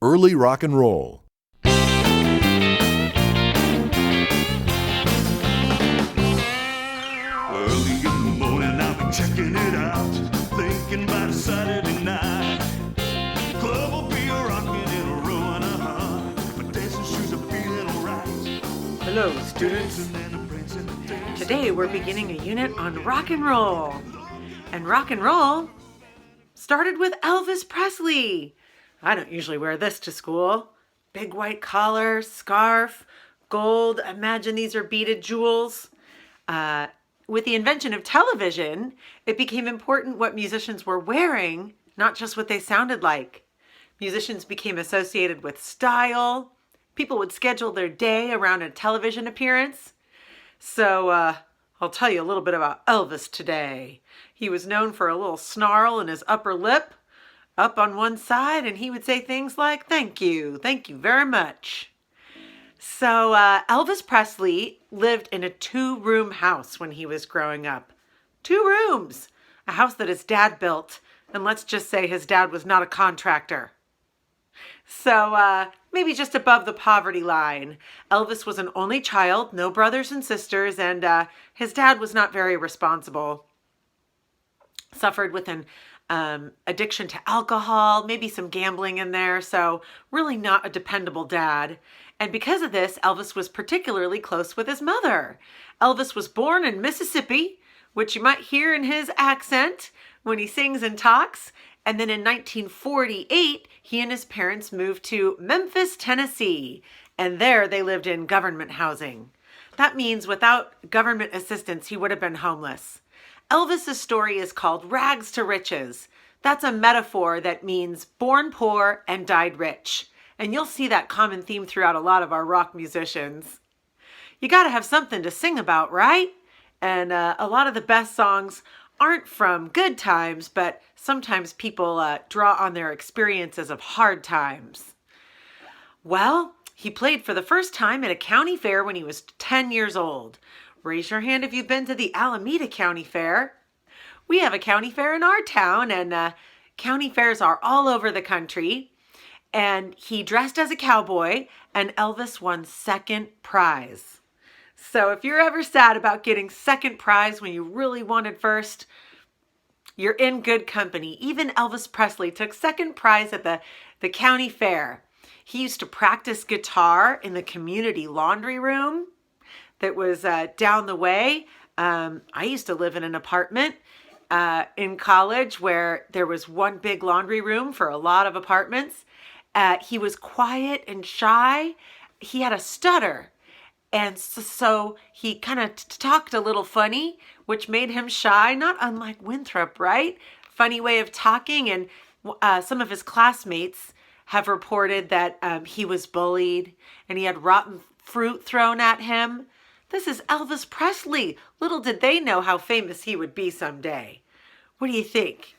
Early rock and roll. Early in the morning, I'll be checking it out, thinking about a Saturday night. Club will be rocking and rolling, but dancing shoes are feeling alright. Hello, students. Today we're beginning a unit on rock and roll. And rock and roll started with Elvis Presley. I don't usually wear this to school. Big white collar, scarf, gold. Imagine these are beaded jewels. With the invention of television, it became important what musicians were wearing, not just what they sounded like. Musicians became associated with style. People would schedule their day around a television appearance. So I'll tell you a little bit about Elvis today. He was known for a little snarl in his upper lip, up on one side, and he would say things like, thank you very much. So Elvis Presley lived in a 2-room house when he was growing up. 2 rooms! A house that his dad built. And let's just say his dad was not a contractor. So maybe just above the poverty line. Elvis was an only child, no brothers and sisters, and his dad was not very responsible. Suffered with an addiction to alcohol, maybe some gambling in there, so really not a dependable dad. And because of this, Elvis was particularly close with his mother. Elvis was born in Mississippi, which you might hear in his accent when he sings and talks. And then in 1948, he and his parents moved to Memphis, Tennessee. And there they lived in government housing. That means without government assistance, he would have been homeless. Elvis's story is called Rags to Riches. That's a metaphor that means born poor and died rich. And you'll see that common theme throughout a lot of our rock musicians. You got to have something to sing about, right? And a lot of the best songs aren't from good times, but sometimes people draw on their experiences of hard times. Well, he played for the first time at a county fair when he was 10 years old. Raise your hand if you've been to the Alameda County Fair. We have a county fair in our town, and county fairs are all over the country. And he dressed as a cowboy, and Elvis won second prize. So if you're ever sad about getting second prize when you really wanted first, you're in good company. Even Elvis Presley took second prize at the county fair. He used to practice guitar in the community laundry room that was down the way. I used to live in an apartment in college where there was one big laundry room for a lot of apartments. He was quiet and shy. He had a stutter. And so he kind of talked a little funny, which made him shy, not unlike Winthrop, right? Funny way of talking. And some of his classmates have reported that he was bullied and he had rotten fruit thrown at him. This is Elvis Presley. Little did they know how famous he would be someday. What do you think?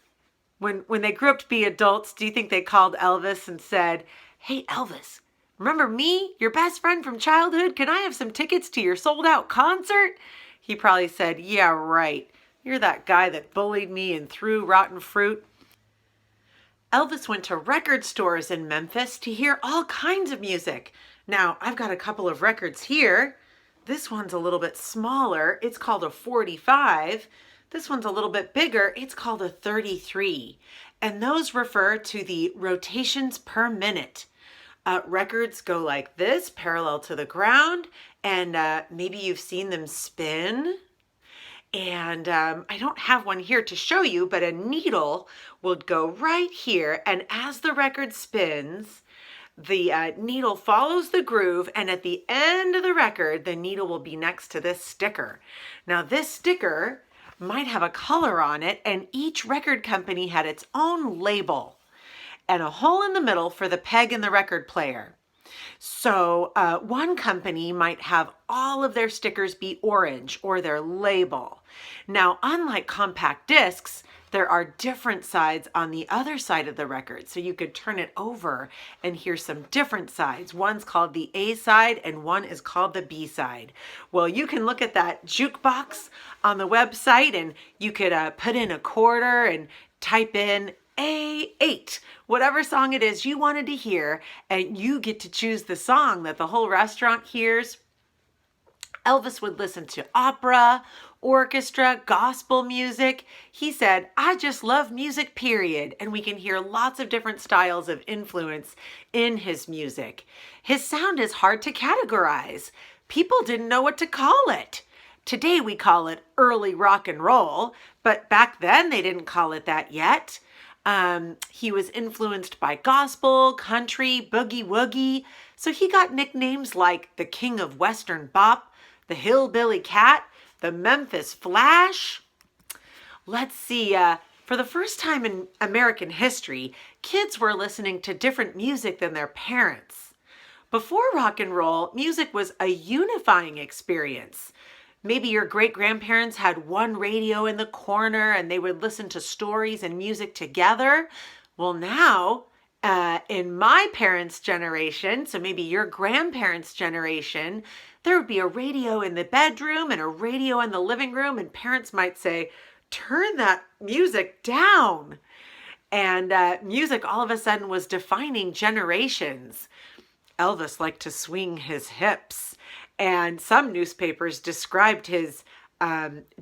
When they grew up to be adults, do you think they called Elvis and said, hey, Elvis, remember me, your best friend from childhood? Can I have some tickets to your sold-out concert? He probably said, yeah, right. You're that guy that bullied me and threw rotten fruit. Elvis went to record stores in Memphis to hear all kinds of music. Now, I've got a couple of records here. This one's a little bit smaller. It's called a 45. This one's a little bit bigger. It's called a 33. And those refer to the rotations per minute. Records go like this, parallel to the ground, and maybe you've seen them spin. And I don't have one here to show you, but a needle will go right here, and as the record spins, the needle follows the groove, and at the end of the record, the needle will be next to this sticker. Now, this sticker might have a color on it, and each record company had its own label and a hole in the middle for the peg in the record player. So one company might have all of their stickers be orange or their label. Now, unlike compact discs, there are different sides on the other side of the record. So you could turn it over and hear some different sides. One's called the A side and one is called the B side. Well, you can look at that jukebox on the website and you could put in a quarter and type in A8, whatever song it is you wanted to hear, and you get to choose the song that the whole restaurant hears. Elvis would listen to opera, orchestra, gospel music. He said, I just love music, period. And we can hear lots of different styles of influence in his music. His sound is hard to categorize. People didn't know what to call it. Today we call it early rock and roll, but back then they didn't call it that yet. He was influenced by gospel, country, boogie woogie. So he got nicknames like the King of Western Bop, the Hillbilly Cat, the Memphis Flash. Let's see, for the first time in American history, kids were listening to different music than their parents. Before rock and roll, music was a unifying experience. Maybe your great-grandparents had one radio in the corner and they would listen to stories and music together. Well, now, in my parents' generation, so maybe your grandparents' generation, there would be a radio in the bedroom and a radio in the living room, and parents might say, turn that music down. And music all of a sudden was defining generations. Elvis liked to swing his hips, and some newspapers described his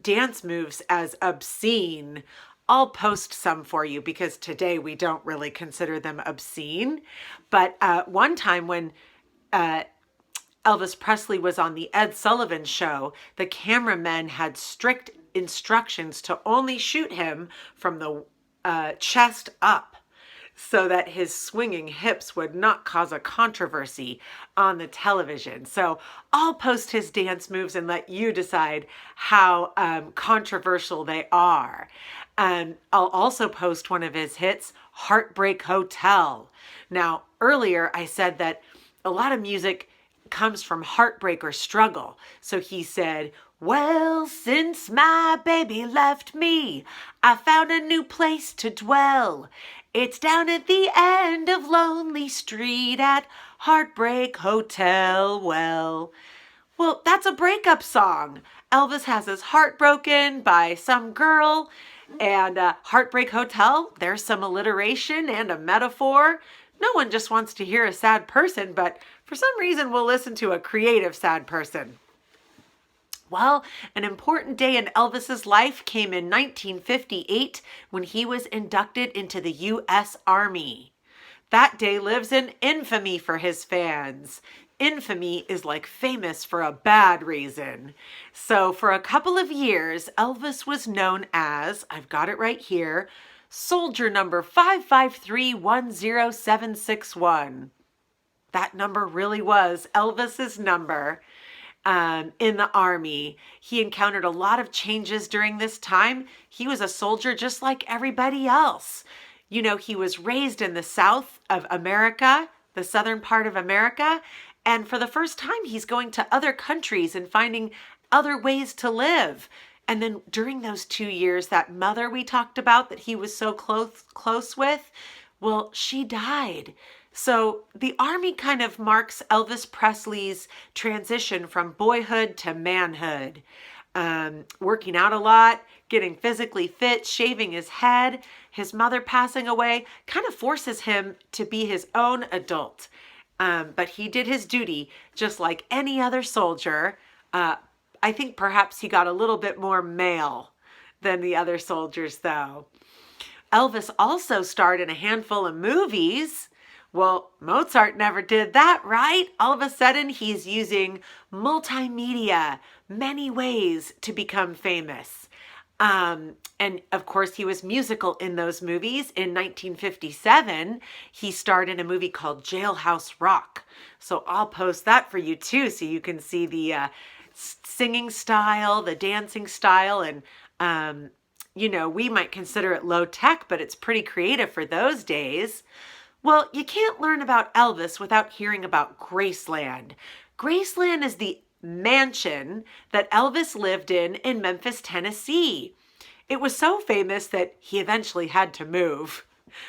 dance moves as obscene. I'll post some for you because today we don't really consider them obscene. But one time when Elvis Presley was on the Ed Sullivan Show, the cameramen had strict instructions to only shoot him from the chest up so that his swinging hips would not cause a controversy on the television. So I'll post his dance moves and let you decide how controversial they are. I'll also post one of his hits, Heartbreak Hotel. Now, earlier I said that a lot of music comes from heartbreak or struggle. So he said, well, since my baby left me, I found a new place to dwell. It's down at the end of Lonely Street at Heartbreak Hotel. Well, that's a breakup song. Elvis has his heart broken by some girl, and Heartbreak Hotel, there's some alliteration and a metaphor. No one just wants to hear a sad person, but for some reason we'll listen to a creative sad person. Well, an important day in Elvis's life came in 1958 when he was inducted into the U.S. Army. That day lives in infamy for his fans. Infamy is like famous for a bad reason. So for a couple of years, Elvis was known as, I've got it right here, Soldier number 553-10761. That number really was Elvis's number. In the Army. He encountered a lot of changes during this time. He was a soldier just like everybody else. You know, he was raised in the South of America, the southern part of America, and for the first time he's going to other countries and finding other ways to live. And then during those 2 years, that mother we talked about that he was so close with, well, she died. So the Army kind of marks Elvis Presley's transition from boyhood to manhood. Working out a lot, getting physically fit, shaving his head, his mother passing away, kind of forces him to be his own adult. But he did his duty just like any other soldier. I think perhaps he got a little bit more male than the other soldiers, though. Elvis also starred in a handful of movies. Well, Mozart never did that, right? All of a sudden, he's using multimedia, many ways to become famous. And of course, he was musical in those movies. In 1957, he starred in a movie called Jailhouse Rock. So I'll post that for you too, so you can see the singing style, the dancing style, and you know, we might consider it low tech, but it's pretty creative for those days. Well, you can't learn about Elvis without hearing about Graceland. Graceland is the mansion that Elvis lived in Memphis, Tennessee. It was so famous that he eventually had to move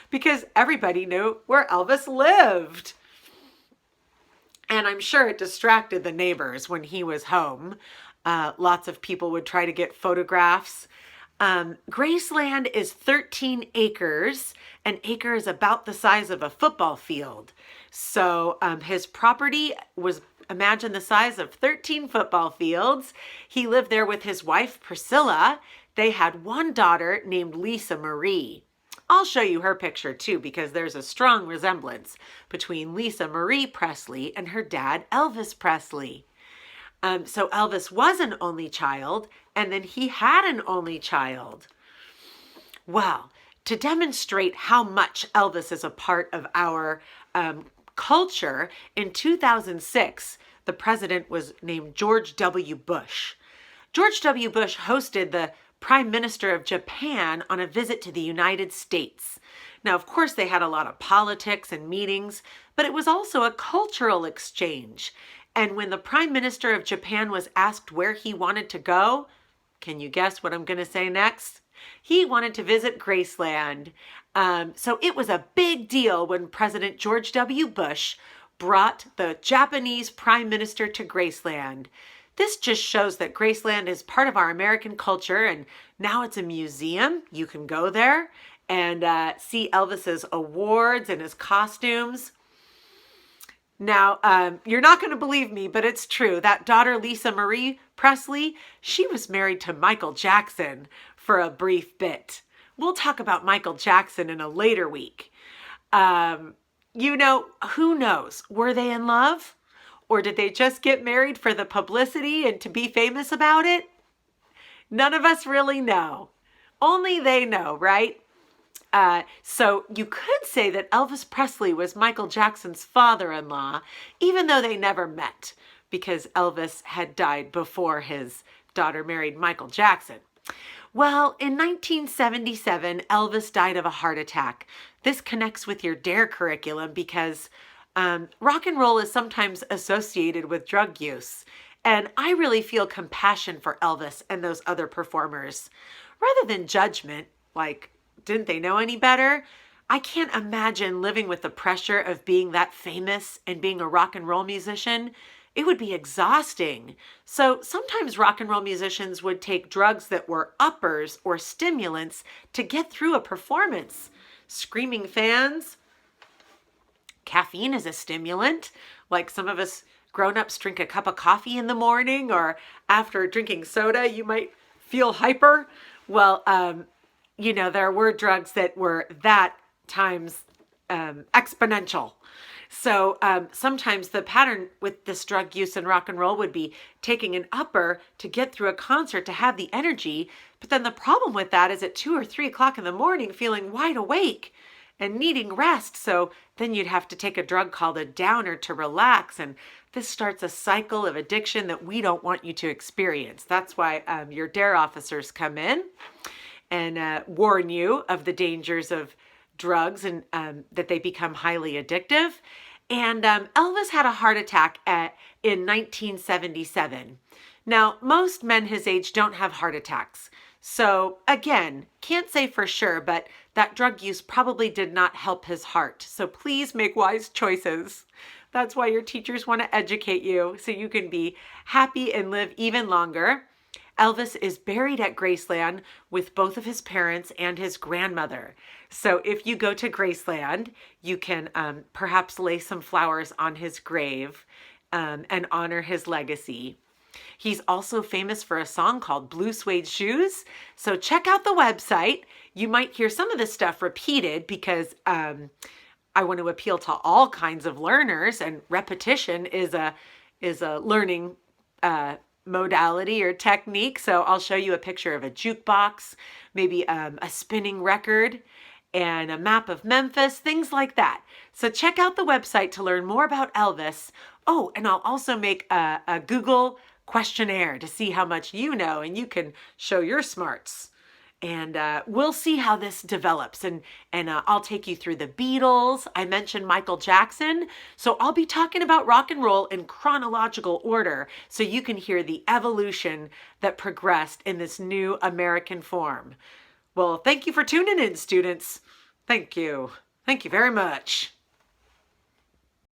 because everybody knew where Elvis lived. And I'm sure it distracted the neighbors when he was home. Lots of people would try to get photographs. Graceland is 13 acres. An acre is about the size of a football field. So his property was, imagine the size of 13 football fields. He lived there with his wife, Priscilla. They had one daughter named Lisa Marie. I'll show you her picture too, because there's a strong resemblance between Lisa Marie Presley and her dad, Elvis Presley. So Elvis was an only child, and then he had an only child. Well, to demonstrate how much Elvis is a part of our culture, in 2006, the president was named George W. Bush. George W. Bush hosted the Prime Minister of Japan on a visit to the United States. Now, of course, they had a lot of politics and meetings, but it was also a cultural exchange. And when the Prime Minister of Japan was asked where he wanted to go, can you guess what I'm going to say next? He wanted to visit Graceland. So it was a big deal when President George W. Bush brought the Japanese Prime Minister to Graceland. This just shows that Graceland is part of our American culture, and now it's a museum. You can go there and see Elvis's awards and his costumes. Now, you're not going to believe me, but it's true. That daughter, Lisa Marie Presley, she was married to Michael Jackson for a brief bit. We'll talk about Michael Jackson in a later week. You know, who knows? Were they in love? Or did they just get married for the publicity and to be famous about it? None of us really know. Only they know, right? So you could say that Elvis Presley was Michael Jackson's father-in-law, even though they never met, because Elvis had died before his daughter married Michael Jackson. Well, in 1977, Elvis died of a heart attack. This connects with your DARE curriculum because rock and roll is sometimes associated with drug use. And I really feel compassion for Elvis and those other performers. Rather than judgment, like, didn't they know any better? I can't imagine living with the pressure of being that famous and being a rock and roll musician. It would be exhausting. So sometimes rock and roll musicians would take drugs that were uppers or stimulants to get through a performance. Screaming fans. Caffeine is a stimulant. Like some of us grown-ups drink a cup of coffee in the morning, or after drinking soda, you might feel hyper. Well, you know, there were drugs that were that times exponential. So sometimes the pattern with this drug use in rock and roll would be taking an upper to get through a concert to have the energy. But then the problem with that is at 2 or 3 o'clock in the morning, feeling wide awake and needing rest. So then you'd have to take a drug called a downer to relax. And this starts a cycle of addiction that we don't want you to experience. That's why your DARE officers come in and warn you of the dangers of drugs and that they become highly addictive. And Elvis had a heart attack in 1977. Now, most men his age don't have heart attacks. So again, can't say for sure, but that drug use probably did not help his heart. So please make wise choices. That's why your teachers want to educate you so you can be happy and live even longer. Elvis is buried at Graceland with both of his parents and his grandmother. So if you go to Graceland, you can perhaps lay some flowers on his grave and honor his legacy. He's also famous for a song called Blue Suede Shoes. So check out the website. You might hear some of this stuff repeated because I want to appeal to all kinds of learners, and repetition is a learning modality or technique. So I'll show you a picture of a jukebox, maybe a spinning record, and a map of Memphis, things like that. So check out the website to learn more about Elvis. Oh, and I'll also make a Google questionnaire to see how much you know, and you can show your smarts. And we'll see how this develops. And I'll take you through the Beatles. I mentioned Michael Jackson. So I'll be talking about rock and roll in chronological order so you can hear the evolution that progressed in this new American form. Well, thank you for tuning in, students. Thank you. Thank you very much.